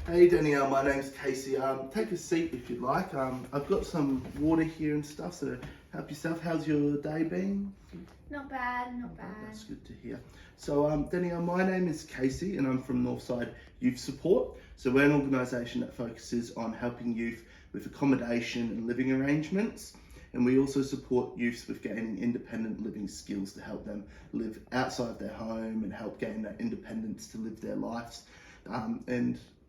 Hey Danielle, my name's Casey. Take a seat if you'd like. I've got some water here and stuff, so help yourself. How's your day been? Not bad, not bad. That's good to hear. So Danielle, my name is Casey and I'm from Northside Youth Support. So we're an organisation that focuses on helping youth with accommodation and living arrangements. And we also support youths with gaining independent living skills to help them live outside their home and help gain that independence to live their lives.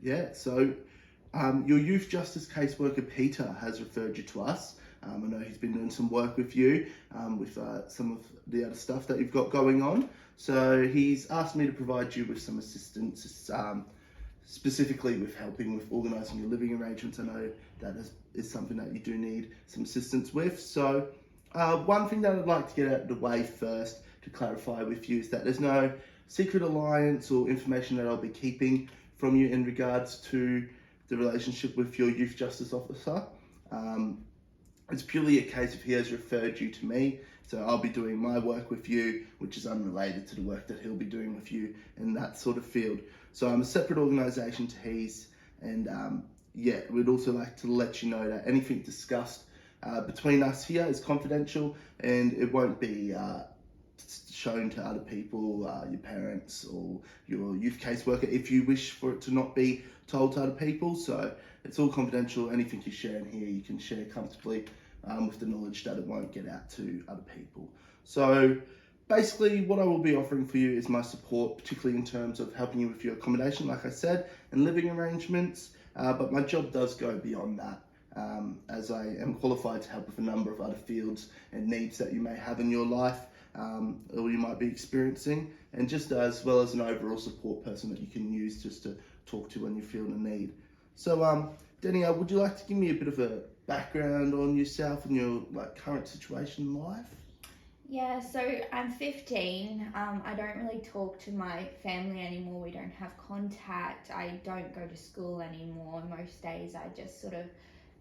Your youth justice caseworker Peter has referred you to us. I know he's been doing some work with you with some of the other stuff that you've got going on. So he's asked me to provide you with some assistance, specifically with helping with organising your living arrangements. I know that is something that you do need some assistance with. So one thing that I'd like to get out of the way first to clarify with you is that there's no secret alliance or information that I'll be keeping from you in regards to the relationship with your youth justice officer. It's purely a case of he has referred you to me, so I'll be doing my work with you, which is unrelated to the work that he'll be doing with you in that sort of field. So I'm a separate organisation to his, and we'd also like to let you know that anything discussed between us here is confidential, and it won't be shown to other people, your parents or your youth caseworker, if you wish for it to not be told to other people. So it's all confidential. Anything you share in here, you can share comfortably with the knowledge that it won't get out to other people. So basically what I will be offering for you is my support, particularly in terms of helping you with your accommodation, like I said, and living arrangements. But my job does go beyond that, as I am qualified to help with a number of other fields and needs that you may have in your life, or you might be experiencing, and just as well as an overall support person that you can use just to talk to when you feel the need. So Danielle, would you like to give me a bit of a background on yourself and your current situation in life? Yeah, so I'm 15. I don't really talk to my family anymore. We don't have contact. I don't go to school anymore. Most days I just sort of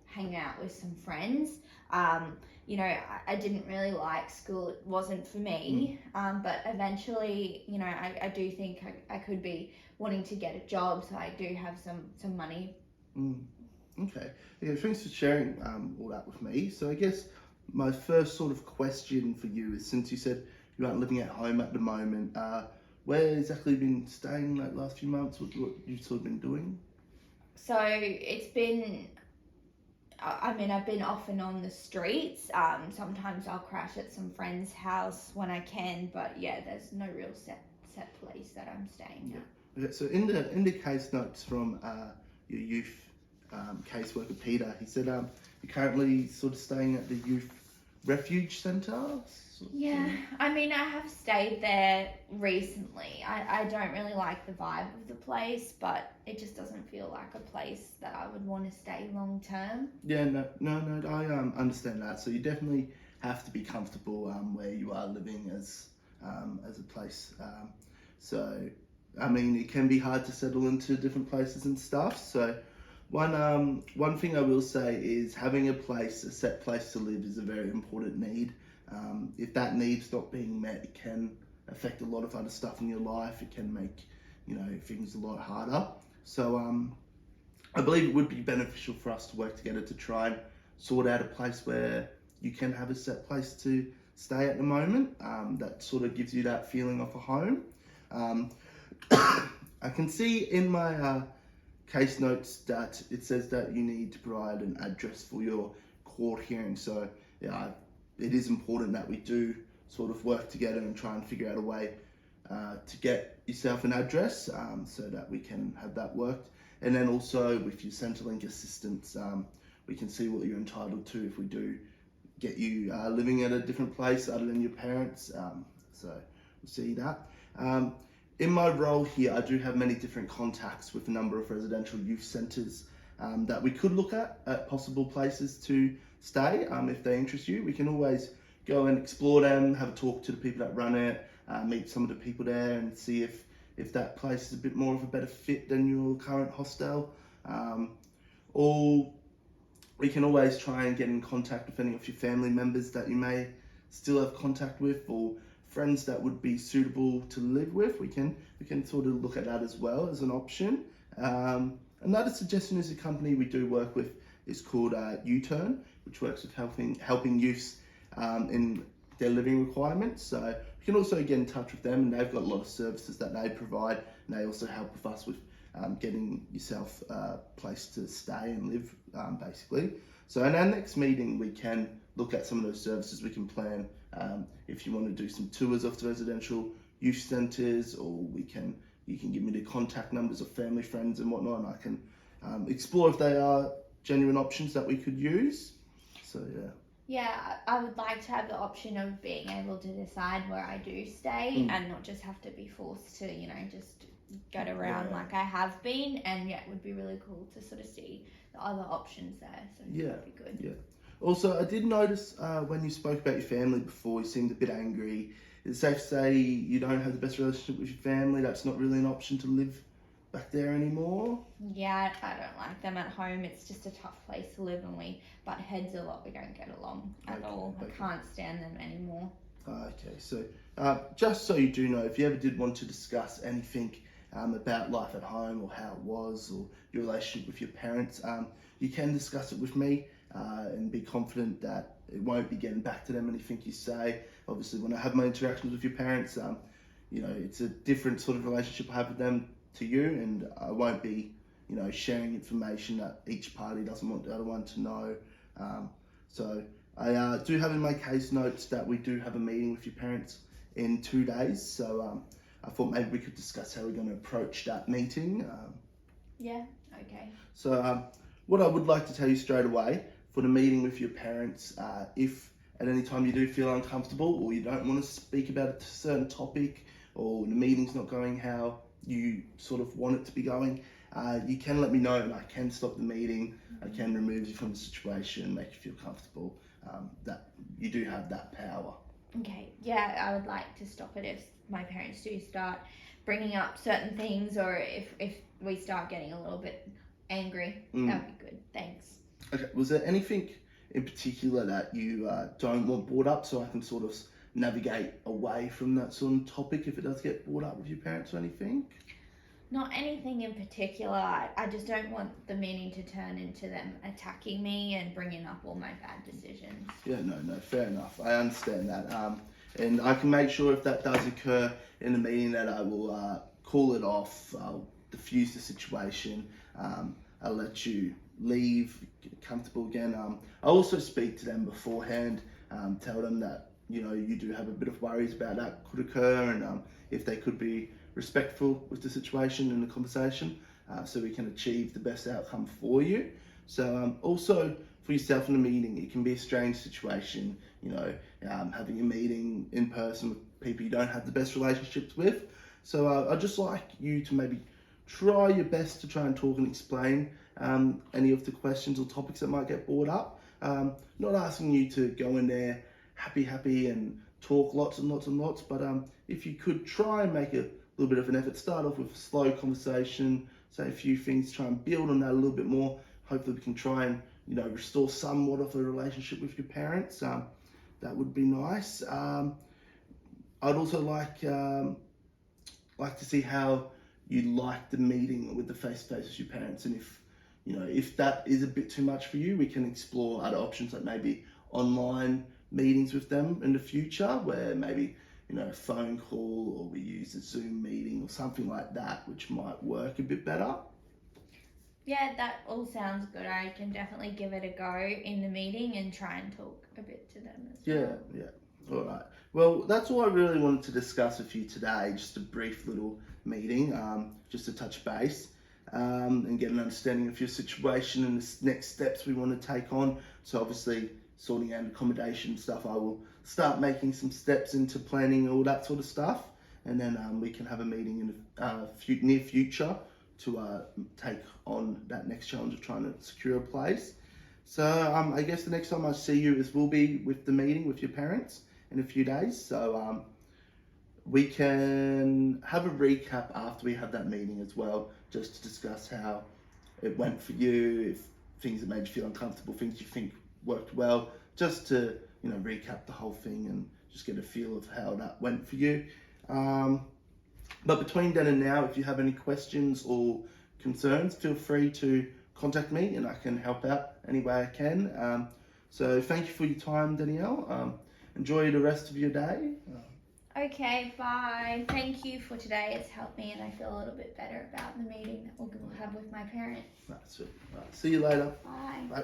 hang out with some friends. I didn't really like school. It wasn't for me. But eventually, I do think I could be wanting to get a job, so I do have some money. Okay. Yeah, thanks for sharing all that with me. So I guess my first sort of question for you is, since you said you aren't living at home at the moment, where exactly have you been staying last few months? What you've sort of been doing? So it's been, I've been off and on the streets. Sometimes I'll crash at some friend's house when I can, but yeah, there's no real set place that I'm staying at. Okay, so in the case notes from your youth caseworker Peter, he said you're currently sort of staying at the youth refuge centre. Yeah, I have stayed there recently. I don't really like the vibe of the place, but it just doesn't feel like a place that I would want to stay long term. Yeah, no, I understand that. So you definitely have to be comfortable where you are living as a place. It can be hard to settle into different places and stuff. So one thing I will say is having a set place to live is a very important need. If that need's not being met, it can affect a lot of other stuff in your life. It can make things a lot harder. So I believe it would be beneficial for us to work together to try and sort out a place where you can have a set place to stay at the moment. That sort of gives you that feeling of a home. I can see in my case notes that it says that you need to provide an address for your court hearing. So yeah, it is important that we do sort of work together and try and figure out a way to get yourself an address so that we can have that worked. And then also with your Centrelink assistance, we can see what you're entitled to if we do get you living at a different place other than your parents. So we'll see that. In my role here, I do have many different contacts with a number of residential youth centres that we could look at possible places to stay. If they interest you, we can always go and explore them, have a talk to the people that run it, meet some of the people there and see if that place is a bit more of a better fit than your current hostel. Or we can always try and get in contact with any of your family members that you may still have contact with, or friends that would be suitable to live with. We can sort of look at that as well as an option. Another suggestion is a company we do work with is called U-Turn, which works with helping youths in their living requirements. So you can also get in touch with them, and they've got a lot of services that they provide, and they also help with us with getting yourself a place to stay and live, basically. So in our next meeting, we can look at some of those services. We can plan if you want to do some tours of the residential youth centres, or you can give me the contact numbers of family, friends and whatnot, and I can explore if they are genuine options that we could use. So yeah. Yeah, I would like to have the option of being able to decide where I do stay and not just have to be forced to, just get around like I have been. And yeah, it would be really cool to sort of see the other options there. So that'd be good. Yeah. Also, I did notice when you spoke about your family before, you seemed a bit angry. Is it safe to say you don't have the best relationship with your family? That's not really an option to live back there anymore? Yeah, I don't like them at home. It's just a tough place to live, and we butt heads a lot. We don't get along at all. I can't stand them anymore. Okay, so just so you do know, if you ever did want to discuss anything about life at home or how it was or your relationship with your parents, you can discuss it with me and be confident that it won't be getting back to them anything you say. Obviously, when I have my interactions with your parents, it's a different sort of relationship I have with them to you, and I won't be, sharing information that each party doesn't want the other one to know. So I do have in my case notes that we do have a meeting with your parents in 2 days. So I thought maybe we could discuss how we're going to approach that meeting. Yeah, okay. So what I would like to tell you straight away, for the meeting with your parents, if at any time you do feel uncomfortable or you don't want to speak about a certain topic, or the meeting's not going how you sort of want it to be going, you can let me know and I can stop the meeting. I can remove you from the situation, make you feel comfortable. That you do have that power. Okay, yeah, I would like to stop it if my parents do start bringing up certain things, or if we start getting a little bit angry. That would be good. Thanks. Okay, was there anything in particular that you don't want brought up, so I can sort of navigate away from that sort of topic if it does get brought up with your parents or anything? Not anything in particular. I just don't want the meeting to turn into them attacking me and bringing up all my bad decisions. Yeah, no, fair enough. I understand that. And I can make sure if that does occur in the meeting that I will call it off, I'll diffuse the situation, I'll let you leave, get comfortable again. I'll also speak to them beforehand, tell them that, you do have a bit of worries about that could occur, and if they could be respectful with the situation and the conversation, so we can achieve the best outcome for you. So also for yourself in a meeting, it can be a strange situation, having a meeting in person with people you don't have the best relationships with. So I'd just like you to maybe try your best to try and talk and explain any of the questions or topics that might get brought up. Not asking you to go in there happy and talk lots and lots, but if you could try and make a little bit of an effort, start off with a slow conversation, say a few things, try and build on that a little bit more. Hopefully we can try and restore somewhat of a relationship with your parents. That would be nice. I'd also like to see how you like the meeting with the face-to-face with your parents, and if that is a bit too much for you, we can explore other options, like maybe online meetings with them in the future, where maybe a phone call, or we use a Zoom meeting or something like that, which might work a bit better. Yeah, that all sounds good. I can definitely give it a go in the meeting and try and talk a bit to them as well. Yeah. All right. Well, that's all I really wanted to discuss with you today. Just a brief little meeting, just to touch base and get an understanding of your situation and the next steps we want to take on. So obviously, sorting out accommodation stuff, I will start making some steps into planning all that sort of stuff, and then we can have a meeting in the near future to take on that next challenge of trying to secure a place. So I guess the next time I see you will be with the meeting with your parents in a few days. So we can have a recap after we have that meeting as well, just to discuss how it went for you, if things that made you feel uncomfortable, things you think worked well, just to recap the whole thing and just get a feel of how that went for you. But between then and now, if you have any questions or concerns, feel free to contact me and I can help out any way I can. So thank you for your time, Danielle. Enjoy the rest of your day. Okay, bye. Thank you for today. It's helped me and I feel a little bit better about the meeting that we'll have with my parents. That's it. Right, see you later. Bye. Bye.